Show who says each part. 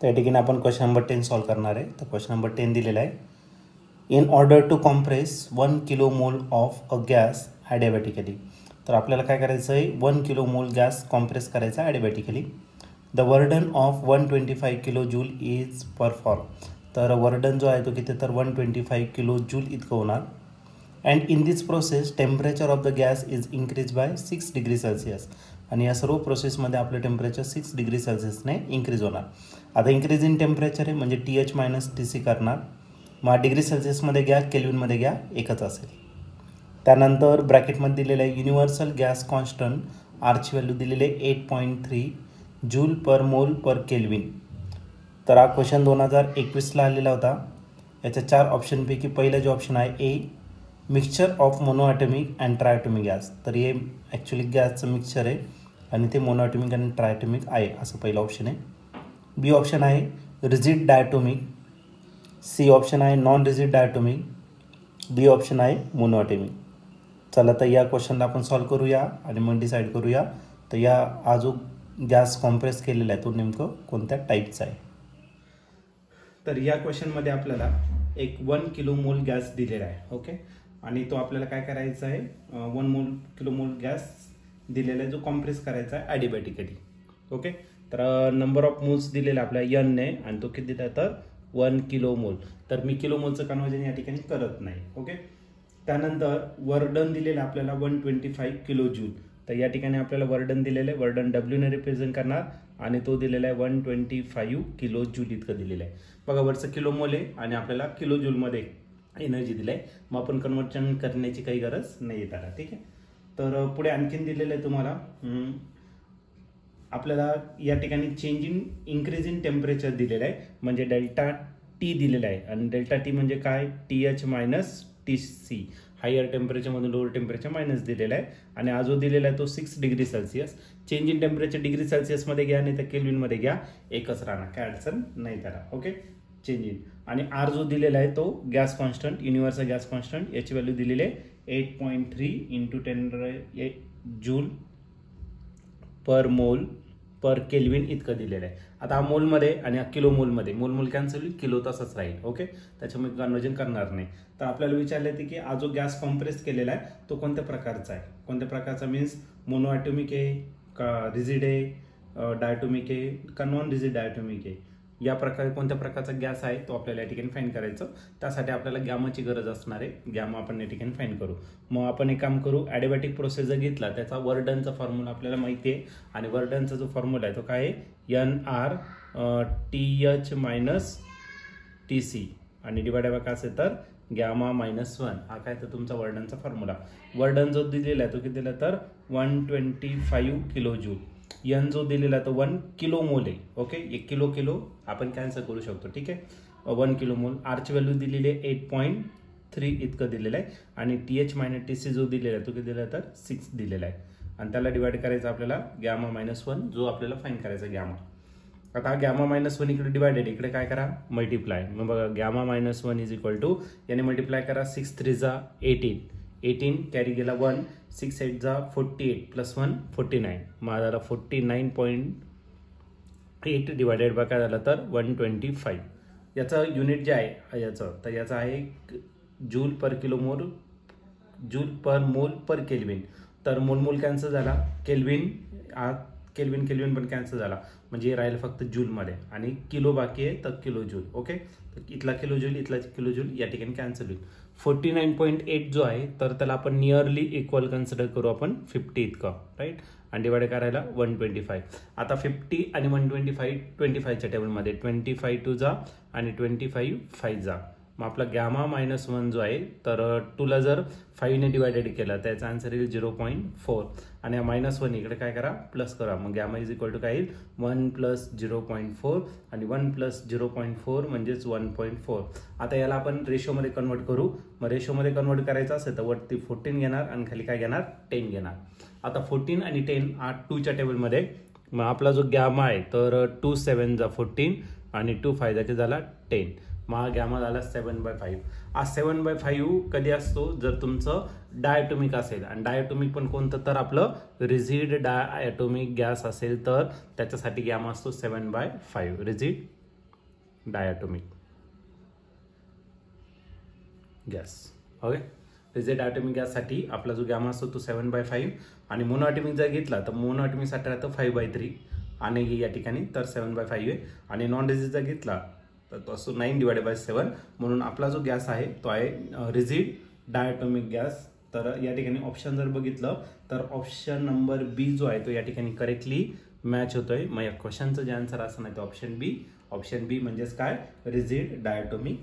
Speaker 1: त्या ठिकाणी आपण क्वेश्चन नंबर 10 सॉल्व करणार आहे. तर क्वेश्चन नंबर 10 दिलेला आहे. In order to compress 1 kilo mole of a gas adiabatically. तर आपल्याला काय करायचं आहे, 1 किलो मोल गॅस कॉम्प्रेस करायचा adiabatically. The work done of 125 kilo joule is perform. तर वर्डन जो आहे तो किती, तर 125 किलो जूल इतकं होणार. And in this process temperature of the gas is increase by 6 degree Celsius. आणि या सर्व प्रोसेसमध्ये आपलं टेम्परेचर 6 डिग्री सेल्सिअसने इंक्रीज होणार. आता इंक्रीज इन टेम्परेचर आहे म्हणजे TH मायनस TC करणार. मग डिग्री सेल्सिअसमध्ये घ्या, केल्विनमध्ये घ्या, एकच असेल. त्यानंतर ब्रॅकेटमध्ये दिलेलं आहे युनिव्हर्सल गॅस कॉन्स्टंट आरची व्हॅल्यू दिलेली आहे 8.3 जूल पर मोल पर केल्विन. तर हा क्वेश्चन 2021ला आलेला होता. याच्या 4 ऑप्शनपैकी पहिलं जे ऑप्शन आहे ए, मिक्सचर ऑफ मोनोॲटॉमिक अँड ट्रायॲटॉमिक गॅस. तर हे ॲक्च्युली गॅसचं मिक्सचर आहे आणि ते मोनोॲटॉमिक आणि ट्रायॲटॉमिक आहे असं पहिलं ऑप्शन आहे. बी ऑप्शन आहे रिजिड डायटोमिक. सी ऑप्शन आहे non rigid diatomic. D option आहे मोनोॲटॉमिक. चला तर या क्वेश्चनला आपण सॉल्व करूया आणि मग डिसाईड करूया तर हा जो गॅस कॉम्प्रेस केलेला आहे तो नेमकं कोणत्या टाईपचा आहे. तर या क्वेश्चनमध्ये आपल्याला एक 1 किलो मोल गॅस दिलेला आहे. ओके, आणि तो आपल्याला काय करायचा आहे, 1 किलो मोल गॅस दिलेला आहे जो कॉम्प्रेस करायचा आहे ॲडिबॅटिकली. ओके, तर नंबर ऑफ मोल्स दिलेला आपल्या n ने आणि तो किती दिला तर 1 किलो मोल. तर मी किलो मोलचं कन्वर्जन या ठिकाणी करत नाही. ओके, त्यानंतर वर्डन दिलेलं आपल्याला 125 किलो जूल. तर या ठिकाणी आपल्याला वर्डन दिलेलं आहे, वर्डन डब्ल्यूने रिप्रेझेंट करणार आणि तो दिलेला आहे 125 किलो जूल इतकं दिलेलं आहे. बघा वरचं किलो मोल आहे आणि आपल्याला किलो जूलमध्ये एनर्जी दिली आहे. मग आपण कन्वर्जन करण्याची काही गरज नाही त्याला. ठीक आहे, तर पुढे आणखीन दिलेलं आहे तुम्हाला आपल्याला या ठिकाणी change in increase in temperature दिलेलं आहे म्हणजे डेल्टा टी दिलेला आहे. आणि डेल्टा टी म्हणजे काय, TH मायनस TC. हायर टेम्परेचरमधून लोअर टेम्परेचर मायनस दिलेला आहे. आणि हा जो दिलेला आहे तो 6 degree Celsius. Change in temperature degree सेल्सिअसमध्ये घ्या नाही तर केल्विनमध्ये घ्या, एकच राहणार, काय अडचण नाही त्याला. Okay, change in. आणि आर जो दिलेला आहे तो gas constant, universal gas constant, याची व्हॅल्यू दिलेली आहे 8.3 × 10 जूल पर मोल पर केल्विन इतकं दिलेलं आहे. आता हा मोलमध्ये आणि हा किलो मोलमध्ये मोल कॅन्सल होईल, किलो तसंच राहील. ओके, त्याच्यामुळे कन्वर्जन करणार नाही. तर आपल्याला विचारलं की हा जो गॅस कॉम्प्रेस केलेला आहे तो कोणत्या प्रकारचा आहे. कोणत्या प्रकारचा मीन्स मोनोॲटॉमिक आहे का रिजिड आहे, डायटोमिक आहे का नॉन रिजिड डायटोमिक आहे. या प्रकारे कोणत्या प्रकारचा गॅस आहे तो आपल्याला या ठिकाणी फाईंड करायचं. त्यासाठी आपल्याला गॅमाची गरज असणार आहे. गॅमा आपण या ठिकाणी फाईंड करू. मग आपण एक काम करू, ॲडिबॅटिक प्रोसेस जर घेतला त्याचा वर्डनचा फॉर्म्युला आपल्याला माहिती आहे आणि वर्डनचा जो फॉर्म्युला आहे तो काय आहे, NR TH मायनस TC आणि डिवाइड बाय काय असेल तर गॅमा -1. हा काय तर तुमचा वर्डनचा फॉर्म्युला. वर्डन जो दिलेला आहे तो किती दिला तर 125 किलो जूल. n जो दिलेला आहे तो 1 किलो मोल आहे. ओके, 1 किलो आपण कॅन्सल करू शकतो. ठीक आहे, 1 किलो मोल. आरची व्हॅल्यू दिलेली आहे 8.3 इतकं दिलेलं आहे आणि TH मायनस TC जो दिलेला आहे तो किती दिला तर 6 दिलेला आहे. आणि त्याला डिवाइड करायचं आपल्याला गॅमा -1 जो आपल्याला फाईंड करायचा गॅमा. आता गॅमा -1 इकडे डिवायडेड, इकडे काय करा मल्टिप्लाय. मग बघा गॅमा -1 इज इक्वल टू याने मल्टिप्लाय करा 6 3 जा 18 कॅरी गेला 1, 6 8 जा 48 प्लस 1 49. मग झाला 49.8 डिवायडेड बाय काय झालं तर 125. याचं युनिट जे आहे याचं तर याचं आहे जूल पर किलो मोल, जूल पर मोल पर केल्विन. तर मोल कॅन्सल झाला, केल्विन पण कॅन्सल झाला म्हणजे राहील फक्त जूलमध्ये आणि किलो बाकी आहे तर किलो जूल. ओके, तर इथला किलो जूल इथला किलो जूल या ठिकाणी कॅन्सल होईल. 49.8 जो आहे तर त्याला आपण नियरली इक्वल कन्सिडर करू आपण 50 इतकं, राईट. आणि डिवाइड करायला 125. आता 50 आणि 125 25च्या टेबलमध्ये 25 2 जा आणि 25 5 जा. मग आपला गॅमा -1 जो आहे तर 2ला जर 5ने डिवायडेड केला त्याचा आन्सर येईल 0.4 आणि -1 इकडे काय करा प्लस करा. मग गॅमा इज इक्वल टू काय येईल 1 + 0.4 आणि 1 + 0.4 म्हणजेच 1.4. आता याला आपण रेशोमध्ये कन्वर्ट करू. मग रेशोमध्ये कन्वर्ट करायचं असेल तर वरती 14 घेणार आणि खाली काय घेणार 10 घेणार. आता 14 आणि 10 2च्या टेबलमध्ये मग आपला जो गॅमा आहे तर 2 7 जा 14 आणि 2 5 जा झाला 10. मग गॅमा झाला 7/5. हा 7/5 कधी असतो जर तुमचं डायटोमिक असेल आणि डायटोमिक पण कोणतं तर आपलं रिजिड डायटोमिक गॅस असेल तर त्याच्यासाठी गॅमा असतो 7/5 rigid diatomic gas. Okay, rigid diatomic गॅससाठी आपला जो गॅमा असतो तो 7/5 आणि मोनोॲटॉमिक जर घेतला तर मोनोॲटॉमिकसाठी राहतं 5/3 आणि या ठिकाणी तर 7/5 आहे. आणि नॉन रिजिड जर घेतला तर तो असतो 9/7. म्हणून आपला जो गॅस आहे तो आहे रिजिड डायटोमिक गॅस. तर या ठिकाणी ऑप्शन जर बघितलं तर ऑप्शन नंबर बी जो आहे तो या ठिकाणी करेक्टली मॅच होतोय. मग या क्वेश्चनचं जे आन्सर असं नाही तर ऑप्शन बी म्हणजेच काय, रिजिड डायटोमिक